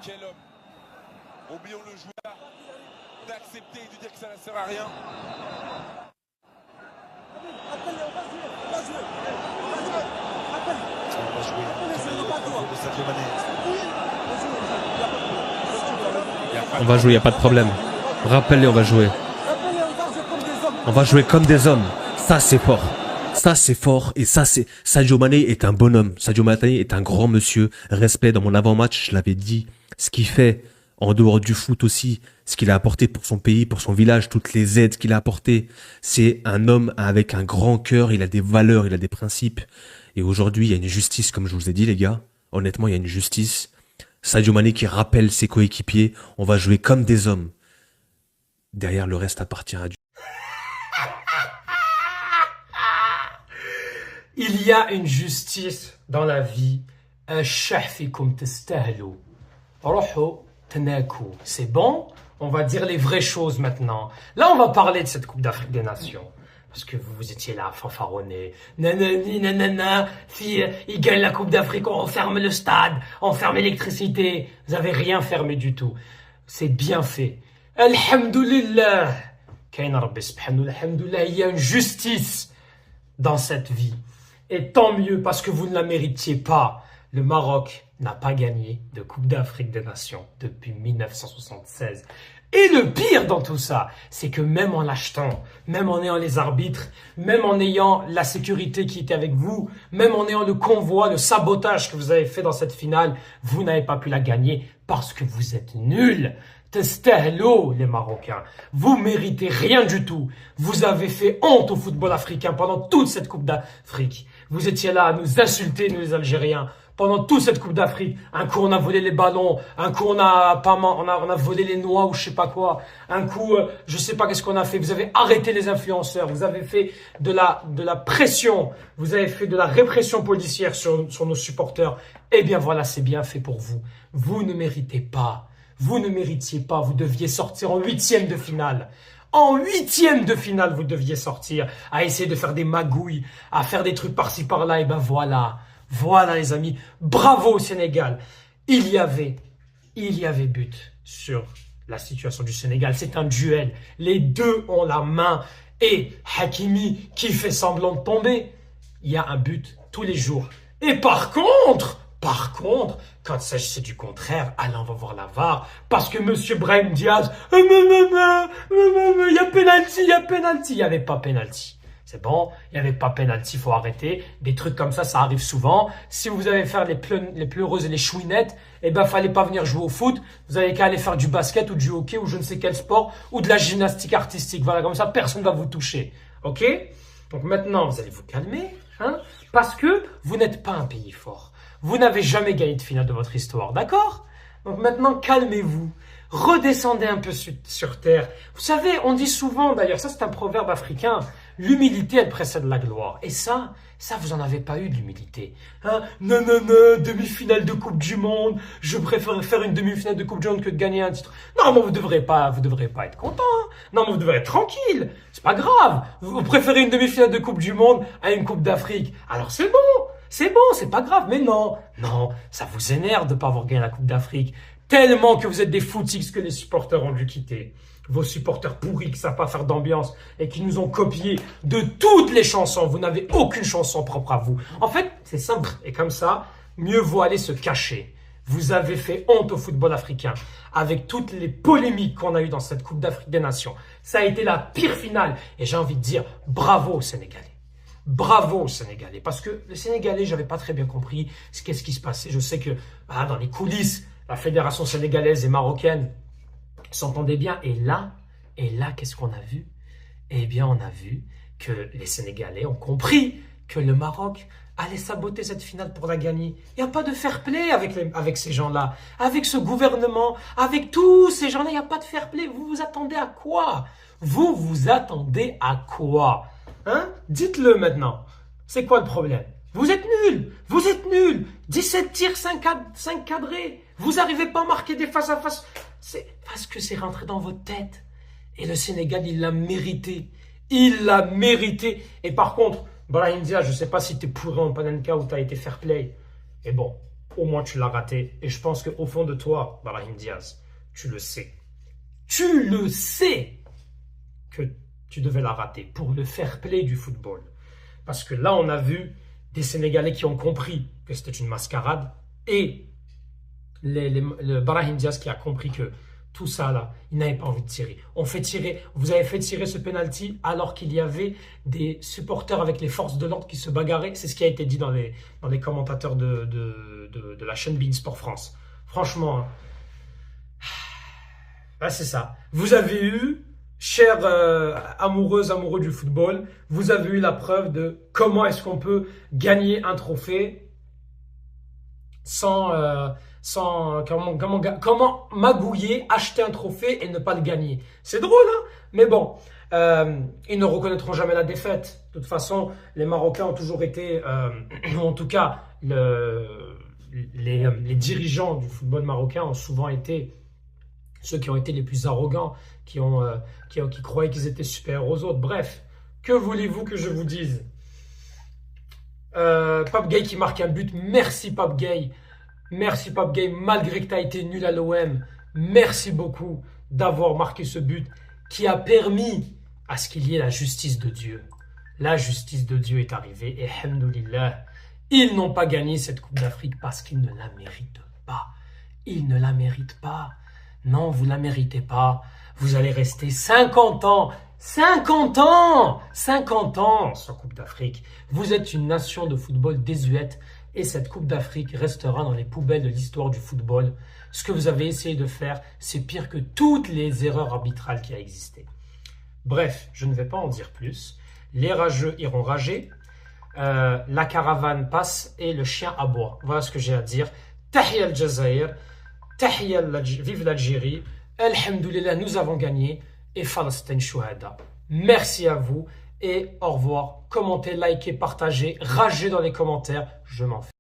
Quel homme. Oublions le joueur d'accepter et de dire que ça ne sert à rien. On va jouer, il n'y a pas de problème. Rappelez, on va jouer. On va jouer comme des hommes. Ça, c'est fort. Ça, c'est fort. Et ça, c'est... Sadio Mané est un bonhomme. Sadio Mané est un grand monsieur. Respect dans mon avant-match, je l'avais dit. Ce qu'il fait, en dehors du foot aussi, ce qu'il a apporté pour son pays, pour son village, toutes les aides qu'il a apportées. C'est un homme avec un grand cœur. Il a des valeurs, il a des principes. Et aujourd'hui, il y a une justice, comme je vous ai dit, les gars. Honnêtement, il y a une justice. Sadio Mané qui rappelle ses coéquipiers. On va jouer comme des hommes. Derrière, le reste appartient à Dieu. Il y a une justice dans la vie. C'est bon? On va dire les vraies choses maintenant. Là, on va parler de cette Coupe d'Afrique des Nations. Parce que vous étiez là, fanfaronné. Nanani, nanana. Fille, ils gagnent la Coupe d'Afrique, on ferme le stade, on ferme l'électricité. Vous avez rien fermé du tout. C'est bien fait. Alhamdulillah. Il y a une justice dans cette vie. Et tant mieux parce que vous ne la méritiez pas. Le Maroc n'a pas gagné de Coupe d'Afrique des Nations depuis 1976. Et le pire dans tout ça, c'est que même en l'achetant, même en ayant les arbitres, même en ayant la sécurité qui était avec vous, même en ayant le convoi, le sabotage que vous avez fait dans cette finale, vous n'avez pas pu la gagner parce que vous êtes nuls. Testehlo, les Marocains. Vous méritez rien du tout. Vous avez fait honte au football africain pendant toute cette Coupe d'Afrique. Vous étiez là à nous insulter, nous les Algériens. Pendant toute cette Coupe d'Afrique, un coup on a volé les ballons, un coup on a volé les noix ou je sais pas quoi, un coup je sais pas qu'est-ce qu'on a fait. Vous avez arrêté les influenceurs, vous avez fait de la pression, vous avez fait de la répression policière sur nos supporters. Eh bien voilà, c'est bien fait pour vous. Vous ne méritez pas, vous ne méritiez pas, vous deviez sortir en 8e de finale. En 8e de finale, vous deviez sortir, à essayer de faire des magouilles, à faire des trucs par-ci par-là, et ben voilà. Voilà les amis, bravo au Sénégal. Il y avait but sur la situation du Sénégal. C'est un duel. Les deux ont la main. Et Hakimi qui fait semblant de tomber. Il y a un but tous les jours. Et par contre, quand il s'agissait du contraire, allez, on va voir la VAR. Parce que monsieur Brahim Diaz, il y a pénalty, il y a pénalty. Il n'y avait pas pénalty. C'est bon, il n'y avait pas pénalty, il faut arrêter. Des trucs comme ça arrive souvent. Si vous allez faire les pleureuses et les chouinettes, eh ben, fallait pas venir jouer au foot. Vous avez qu'à aller faire du basket ou du hockey ou je ne sais quel sport ou de la gymnastique artistique. Voilà, comme ça, personne ne va vous toucher. Ok? Donc maintenant, vous allez vous calmer, hein? Parce que vous n'êtes pas un pays fort. Vous n'avez jamais gagné de finale de votre histoire, d'accord? Donc maintenant, calmez-vous. Redescendez un peu sur terre. Vous savez, on dit souvent, d'ailleurs, ça c'est un proverbe africain, l'humilité, elle précède la gloire. Et ça, vous en avez pas eu de l'humilité. Hein? Non, demi-finale de Coupe du Monde, je préfère faire une demi-finale de Coupe du Monde que de gagner un titre. Non, mais vous devrez pas être content. Hein? Non, mais vous devrez être tranquille. C'est pas grave. Vous préférez une demi-finale de Coupe du Monde à une Coupe d'Afrique. Alors c'est bon, c'est pas grave. Mais non, ça vous énerve de pas avoir gagné la Coupe d'Afrique. Tellement que vous êtes des footix que les supporters ont dû quitter. Vos supporters pourris qui savent pas faire d'ambiance et qui nous ont copié de toutes les chansons. Vous n'avez aucune chanson propre à vous. En fait, c'est simple. Et comme ça, mieux vaut aller se cacher. Vous avez fait honte au football africain avec toutes les polémiques qu'on a eues dans cette Coupe d'Afrique des Nations. Ça a été la pire finale. Et j'ai envie de dire bravo aux Sénégalais. Bravo aux Sénégalais. Parce que les Sénégalais, j'avais pas très bien compris qu'est-ce qui se passait. Je sais que dans les coulisses, la fédération sénégalaise et marocaine s'entendaient bien. Et là, qu'est-ce qu'on a vu? Eh bien, on a vu que les Sénégalais ont compris que le Maroc allait saboter cette finale pour la gagner. Il n'y a pas de fair play avec ces gens-là, avec ce gouvernement, avec tous ces gens-là. Il n'y a pas de fair play. Vous vous attendez à quoi? Vous vous attendez à quoi? Hein? Dites-le maintenant. C'est quoi le problème? Vous êtes nuls. 17 tirs, 5 cadrés. Vous n'arrivez pas à marquer des face à face. C'est parce que c'est rentré dans votre tête. Et le Sénégal, il l'a mérité. Et par contre, Brahim Diaz, je ne sais pas si tu es pourri en Panenka ou tu as été fair play. Et bon, au moins tu l'as raté. Et je pense qu'au fond de toi, Brahim Diaz, tu le sais. Tu le sais que tu devais la rater pour le fair play du football. Parce que là, on a vu des Sénégalais qui ont compris que c'était une mascarade et le Brahim Diaz qui a compris que tout ça là, il n'avait pas envie de tirer. Vous avez fait tirer ce penalty alors qu'il y avait des supporters avec les forces de l'ordre qui se bagarraient. C'est ce qui a été dit dans les commentateurs de la chaîne Beansport France. Franchement, ben c'est ça. Vous avez eu, chers amoureux du football, vous avez eu la preuve de comment est-ce qu'on peut gagner un trophée comment magouiller, acheter un trophée et ne pas le gagner. C'est drôle, hein? Mais bon, ils ne reconnaîtront jamais la défaite. De toute façon, les Marocains ont toujours été, ou en tout cas, les dirigeants du football marocain ont souvent été ceux qui ont été les plus arrogants, qui croyaient qu'ils étaient supérieurs aux autres. Bref, que voulez-vous que je vous dise? Pape Gueye qui marque un but. Merci Pape Gueye. Merci Pape Gueye, malgré que tu as été nul à l'OM. Merci beaucoup d'avoir marqué ce but qui a permis à ce qu'il y ait la justice de Dieu. La justice de Dieu est arrivée et alhamdoulilah, ils n'ont pas gagné cette Coupe d'Afrique parce qu'ils ne la méritent pas. Ils ne la méritent pas. Non, vous ne la méritez pas. Vous allez rester 50 ans. 50 ans sur Coupe d'Afrique. Vous êtes une nation de football désuète et cette Coupe d'Afrique restera dans les poubelles de l'histoire du football. Ce que vous avez essayé de faire, c'est pire que toutes les erreurs arbitrales qui ont existé. Bref, je ne vais pas en dire plus. Les rageux iront rager. La caravane passe et le chien aboie. Voilà ce que j'ai à dire. Tahia al-Jazair. Vive l'Algérie. Alhamdoulilah, nous avons gagné. Et Falastin Chouhada. Merci à vous et au revoir. Commentez, likez, partagez, ragez dans les commentaires. Je m'en fais.